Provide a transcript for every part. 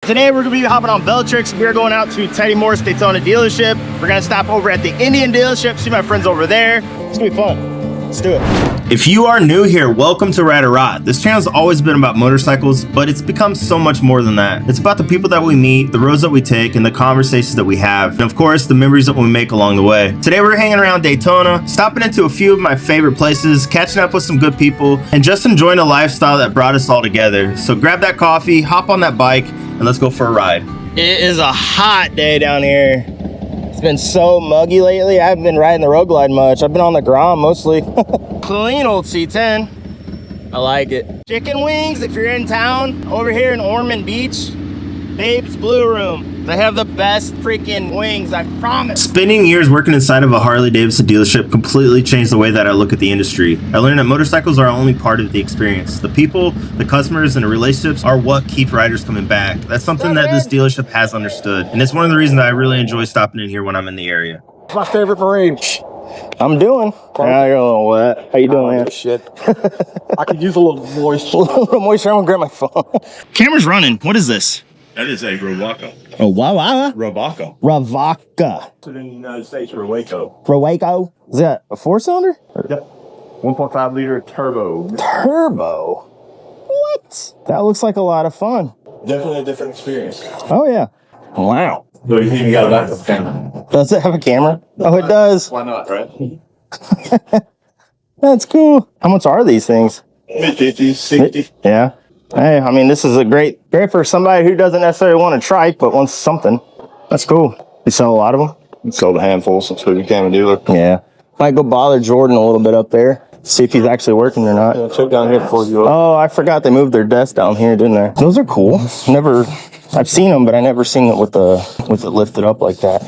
Today we're gonna be hopping on Veltrix. We're going out to Teddy Morse Daytona dealership. We're gonna stop over at the Indian dealership, see my friends over there. It's gonna be fun. Let's do it. If you are new here, welcome to RideOrRot. This channel's always been about motorcycles, but it's become so much more than that. It's about the people that we meet, the roads that we take, and the conversations that we have, and of course, the memories that we make along the way. Today we're hanging around Daytona, stopping into a few of my favorite places, catching up with some good people, and just enjoying the lifestyle that brought us all together. So grab that coffee, hop on that bike, and let's go for a ride. It is a hot day down here. It's been so muggy lately. I haven't been riding the road glide much. I've been on the Grom mostly. Clean old C10. I like it. Chicken wings, if you're in town, over here in Ormond Beach, Babe's Blue Room. They have the best freaking wings, I promise. Spending years working inside of a Harley-Davidson dealership completely changed the way that I look at the industry. I learned that motorcycles are only part of the experience. The people, the customers, and the relationships are what keep riders coming back. That's something that this dealership has understood. And it's one of the reasons that I really enjoy stopping in here when I'm in the area. My favorite Marine. I'm doing. Yeah, you're a little wet. How you doing, man? Shit. I could use a little moisture. A little moisture. I'm gonna grab my phone. Camera's running. What is this? That is a Rovaco. Oh, wow. Rovaco. Ravaka. In the United States, Rovaco. Rowaco. Is that a 4-cylinder? Yep. 1.5 liter turbo. Turbo? What? That looks like a lot of fun. Definitely a different experience. Oh, yeah. Wow. So you even got a backup camera. Does it have a camera? Oh, it does. Why not, right? That's cool. How much are these things? Mid-50s, 60. Yeah. Hey, I mean, this is a great for somebody who doesn't necessarily want a trike, but wants something. That's cool. You sell a lot of them? We sold a handful since we became a dealer. Yeah. Might go bother Jordan a little bit up there. See if he's actually working or not. Yeah, check down here before you go. Oh, I forgot they moved their desk down here, didn't they? Those are cool. I've seen them, but I never seen it with it lifted up like that.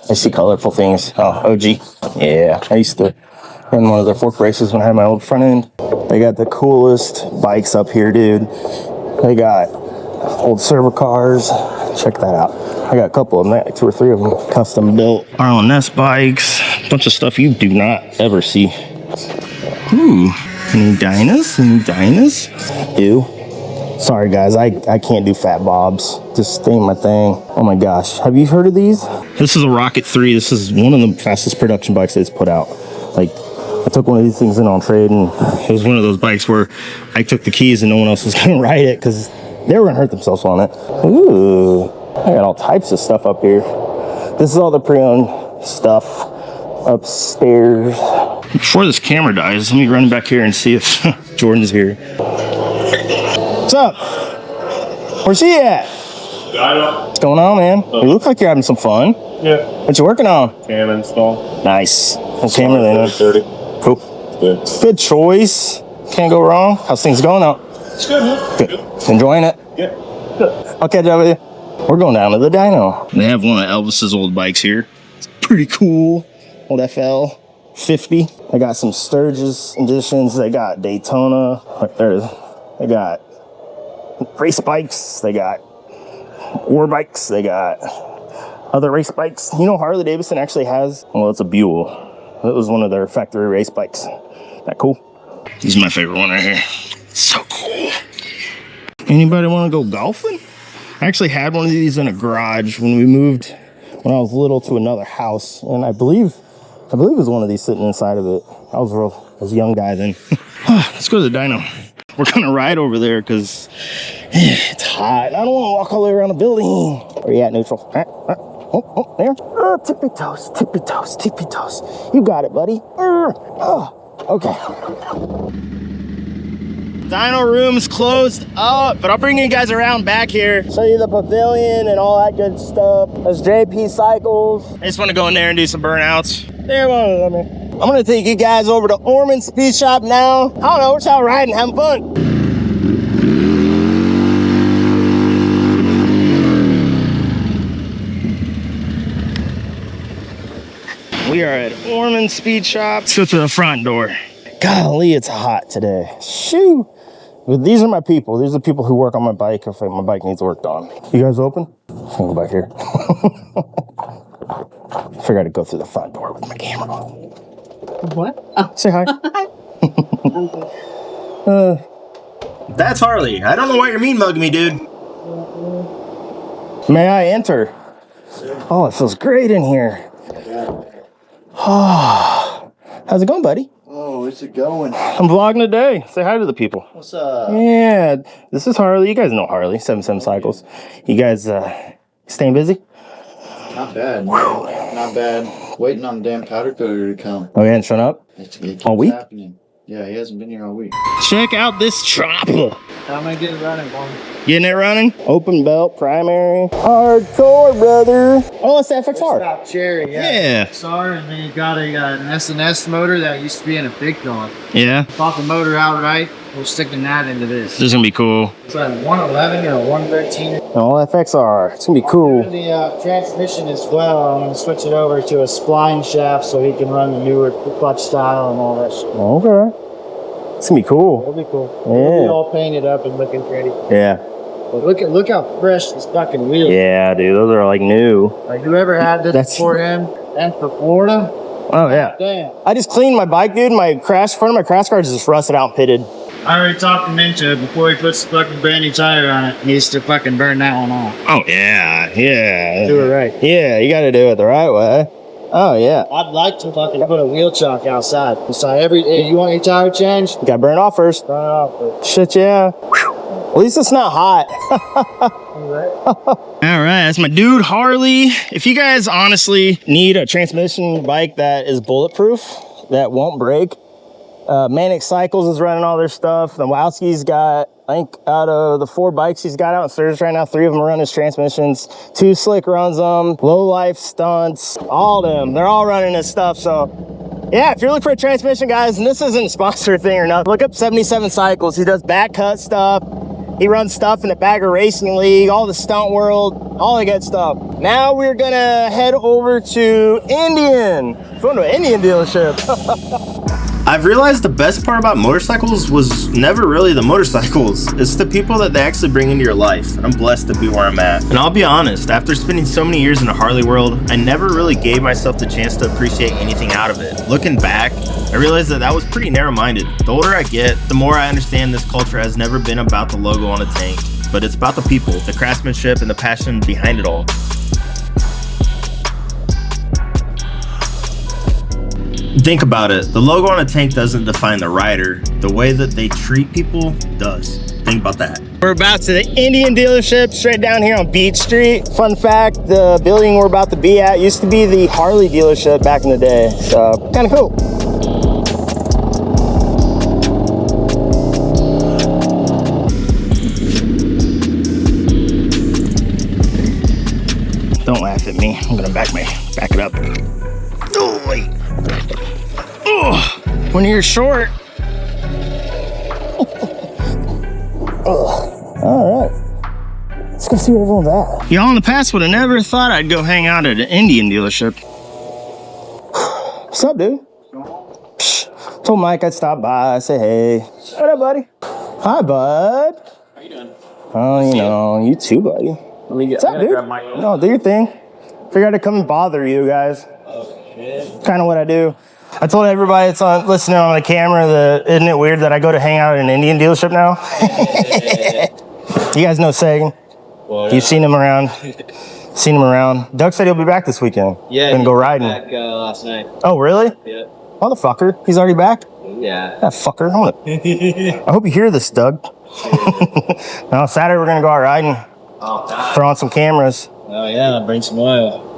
I see colorful things. Oh, OG. Yeah, I used to run one of their fork races when I had my old front end. They got the coolest bikes up here, dude. They got old servo cars. Check that out. I got a couple of them, like 2 or 3 of them, custom built. R&S bikes, a bunch of stuff you do not ever see. Ooh, any dynas? Ew. Sorry guys, I can't do fat bobs. Just ain't my thing. Oh my gosh, have you heard of these? This is a Rocket 3. This is one of the fastest production bikes that's put out. Like, I took one of these things in on trade, and it was one of those bikes where I took the keys and no one else was gonna ride it because they were gonna hurt themselves on it. Ooh, I got all types of stuff up here. This is all the pre-owned stuff upstairs. Before this camera dies, let me run back here and see if Jordan's here. What's up? Where's he at? What's going on, man? You look like you're having some fun. Yeah. What you working on? Cam install. Nice. Whole camera then. 30. Cool. Good. Good choice. Can't go wrong. How's things going out? It's good, man. Good. Enjoying it? Yeah. I'll catch up with you. We're going down to the dyno. They have one of Elvis's old bikes here. It's pretty cool. Old FL 50. They got some Sturgis editions. They got Daytona. Right there. They got race bikes. They got war bikes. They got other race bikes. You know, Harley-Davidson actually has, well, it's a Buell. It was one of their factory race bikes. That cool? This is my favorite one right here. So cool. Anybody want to go golfing? I actually had one of these in a garage when we moved when I was little to another house, and I believe it was one of these sitting inside of it. I was a young guy then. Let's go to the dyno. We're gonna ride over there because it's hot. I don't want to walk all the way around the building. Where you at, neutral? Oh, there. Tippy toes, tippy toes, tippy toes. You got it, buddy. Okay. Dyno room's closed up, but I'll bring you guys around back here. Show you the pavilion and all that good stuff. There's JP Cycles. I just want to go in there and do some burnouts. There, I'm gonna take you guys over to Ormond Speed Shop now. I don't know, we're just out riding, having fun. We are at Ormond Speed Shop. Let's go to the front door. Golly, it's hot today. Shoo. But these are my people. These are the people who work on my bike if my bike needs worked on. You guys open? I'm gonna go back here. I figured I'd go through the front door with my camera on. What? Oh. Say hi. Hi. That's Harley. I don't know why you're mean mugging me, dude. May I enter? Oh, it feels great in here. Oh, how's it going, buddy? Oh, where's it going? I'm vlogging today. Say hi to the people. What's up? Yeah, this is Harley. You guys know Harley, 77 Cycles. You guys staying busy? Not bad. Not bad. Waiting on the damn powder coater to come. Oh, he hasn't shown up? It keeps All week? happening. Yeah, he hasn't been here all week. Check out this chopper. How am I getting running, boy? Getting it running? Open belt, primary. Hardcore, brother. Oh, it's the FXR. Stop cherry, Yeah. Sorry, and then you got an S&S motor that used to be in a big dog. Yeah. Pop the motor outright. We're sticking that into this. This is gonna be cool. It's a 111 or a 113. Oh, FXR. It's gonna be cool. The transmission as well. I'm going to switch it over to a spline shaft so he can run the newer clutch style and all that shit. Okay. It's gonna be cool. It'll be cool. Yeah. It'll be all painted up and looking pretty. Yeah. But look how fresh this fucking wheel is. Yeah, dude. Those are like new. Like, whoever had this That's- before him and for Florida, Oh, yeah. damn. I just cleaned my bike, dude. Front of my crash guards is just rusted out and pitted. I already talked him into it before he puts the fucking brand new tire on it. He needs to fucking burn that one off. Oh, yeah. Yeah. Do it right. Yeah, you gotta do it the right way. Oh, yeah. I'd like to fucking put a wheel chock outside. So hey, you want your tire changed? You gotta burn it off first. Burn it off. But Shit, yeah. Whew. At least it's not hot. All right, that's my dude Harley. If you guys honestly need a transmission bike that is bulletproof, that won't break, Manic Cycles is running all their stuff. The Wowski's got, I think out of the 4 bikes he's got out in service right now, 3 of them run his transmissions. 2 Slick runs them. Low Life Stunts, all of them. They're all running his stuff. So yeah, if you're looking for a transmission, guys, and this isn't a sponsor thing or nothing, look up 77 Cycles. He does back cut stuff. He runs stuff in the Bagger Racing League, all the stunt world, all the good stuff. Now we're gonna head over to Indian. Going to an Indian dealership. I've realized the best part about motorcycles was never really the motorcycles. It's the people that they actually bring into your life. And I'm blessed to be where I'm at. And I'll be honest, after spending so many years in the Harley world, I never really gave myself the chance to appreciate anything out of it. Looking back, I realized that was pretty narrow-minded. The older I get, the more I understand this culture has never been about the logo on a tank, but it's about the people, the craftsmanship, and the passion behind it all. Think about it. The logo on a tank doesn't define the rider. The way that they treat people does. Think about that. We're about to the Indian dealership straight down here on Beach Street. Fun fact, the building we're about to be at used to be the Harley dealership back in the day. So, kind of cool. Don't laugh at me. I'm gonna back it up. Oh, wait. Oh, when you're short. All right. Let's go see where everyone's at. Y'all in the past would have never thought I'd go hang out at an Indian dealership. What's up, dude? Psh, told Mike I'd stop by, say hey. What up, buddy? Hi, bud. how you doing? Oh, you know, you too, buddy. Let me What's up, dude? No, do your thing. Figured I'd come and bother you guys. Oh, shit. Kind of what I do. I told everybody that's on listening on the camera that isn't it weird that I go to hang out at an Indian dealership now? You guys know Sagan. Well, You've seen him around. Seen him around. Doug said he'll be back this weekend. Yeah, Gonna he go came rise back last night. Oh, really? Yeah. Motherfucker. He's already back? Yeah. That fucker. I hope you hear this, Doug. Now, Saturday we're gonna go out riding. Oh, nice. Throw on some cameras. Oh yeah, I'll bring some oil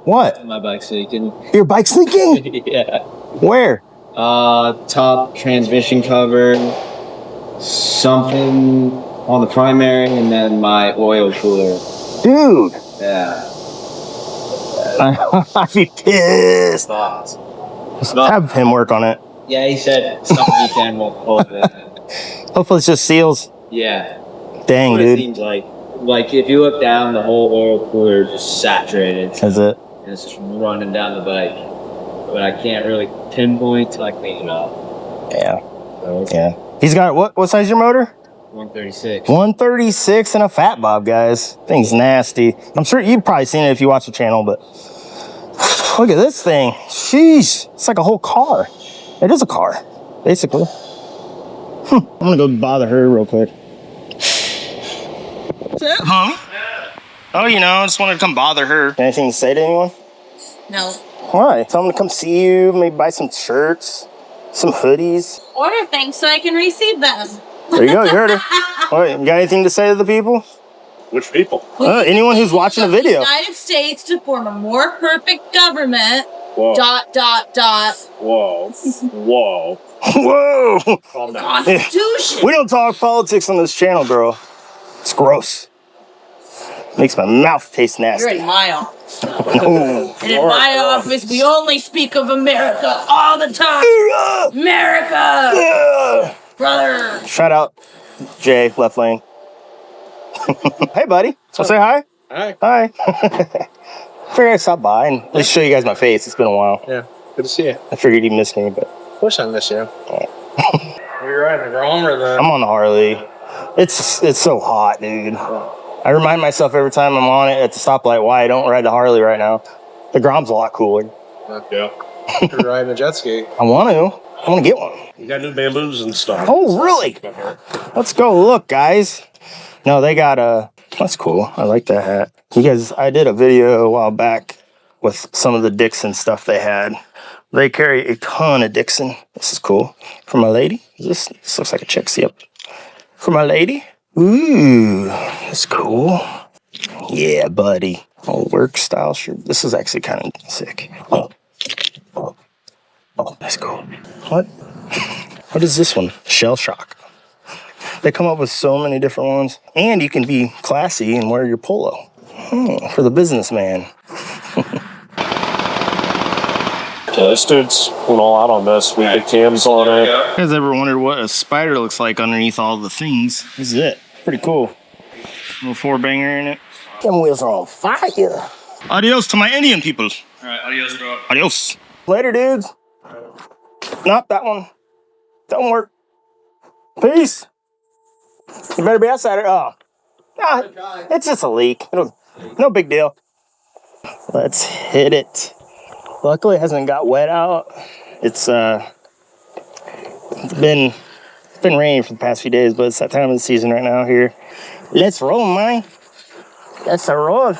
What? on my bike so you can. Your bike's leaking? Yeah. Where? Top transmission cover, something on the primary, and then my oil cooler. Dude. Yeah. I'd be pissed. Thoughts. Have him work on it. Yeah, he said something you can won't hold it. Hopefully it's just seals. Yeah. Dang, What it dude. seems like. Like if you look down, the whole oil cooler is just saturated. Is it? And it's just running down the bike. But I can't really pinpoint till I clean it up. Yeah. So, Yeah. He's got what size is your motor? 136. 136 and a fat bob, guys. Thing's nasty. I'm sure you've probably seen it if you watch the channel, but look at this thing. Sheesh. It's like a whole car. It is a car, basically. I'm gonna go bother her real quick. What's that, huh? Oh, you know, I just wanted to come bother her. Anything to say to anyone? No. Why? Tell them to come see you, maybe buy some shirts, some hoodies. Order things so I can receive them. There you go, you heard her. All right, you got anything to say to the people? Which people? Anyone who's watching the video. United States to form a more perfect government. Whoa. ... Whoa. Whoa. Whoa! Calm down. Constitution. We don't talk politics on this channel, girl. It's gross. Makes my mouth taste nasty. You're in my office. No. And in my office, we only speak of America all the time. America! Brother! Shout out Jay, left lane. Hey, buddy. So say hi. Hi. Hi. Figured I'd stop by and just show you guys my face. It's been a while. Yeah. Good to see you. I figured you missed me, but... Of course I miss you. Are you riding the Grom or the... I'm on the Harley. It's so hot, dude. I remind myself every time I'm on it at the stoplight why I don't ride the Harley right now. The Grom's a lot cooler. Yeah. You're riding a jet ski. I want to get one. You got new bamboos and stuff. Oh, really? Let's go look, guys. No, they got that's cool. I like that hat. You guys, I did a video a while back with some of the Dixon stuff they had. They carry a ton of Dixon. This is cool. For my lady. This looks like a check. Yep. For my lady. Ooh, that's cool. Yeah, buddy. Old work style shirt. This is actually kind of sick. Oh, that's cool. What is this one? Shell shock. They come up with so many different ones. And you can be classy and wear your polo. For the businessman. Yeah, this dude's went all out on this. We had cams on it. You guys ever wondered what a spider looks like underneath all the things? This is it. Pretty cool. Little four banger in it. Them wheels are on fire. Adios to my Indian people. All right, adios, bro. Adios. Later, dudes. Nope, that one. Don't work. Peace. You better be outside it. Oh. Nah, it's just a leak. No big deal. Let's hit it. Luckily, it hasn't got wet out. It's been raining for the past few days, but it's that time of the season right now here. Let's roll, man. Let's roll.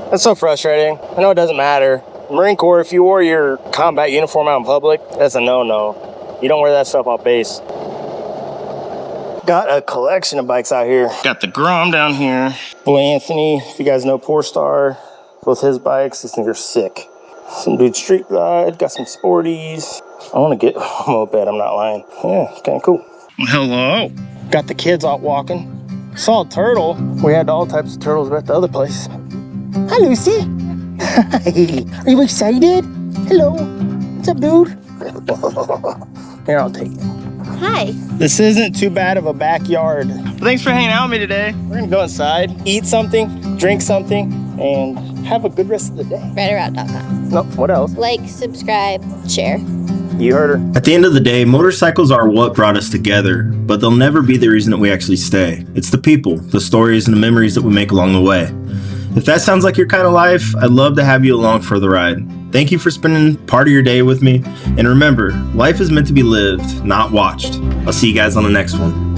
That's so frustrating. I know it doesn't matter. Marine Corps, if you wore your combat uniform out in public, that's a no-no. You don't wear that stuff off base. Got a collection of bikes out here. Got the Grom down here. Boy Anthony, if you guys know Poor Star, both his bikes, these things are sick. Some dude street ride, got some sporties. I want to get a moped, I'm not lying. Yeah, it's kind of cool. Well, hello. Got the kids out walking. Saw a turtle. We had all types of turtles at the other place. Hi, Lucy. Hi. Are you excited? Hello. What's up, dude? Here, I'll take it. Hi. This isn't too bad of a backyard. Thanks for hanging out with me today. We're gonna go inside, eat something, drink something, and have a good rest of the day. RideOrRot.com. Nope, what else? Like, subscribe, share. You heard her. At the end of the day, motorcycles are what brought us together, but they'll never be the reason that we actually stay. It's the people, the stories, and the memories that we make along the way. If that sounds like your kind of life, I'd love to have you along for the ride. Thank you for spending part of your day with me. And remember, life is meant to be lived, not watched. I'll see you guys on the next one.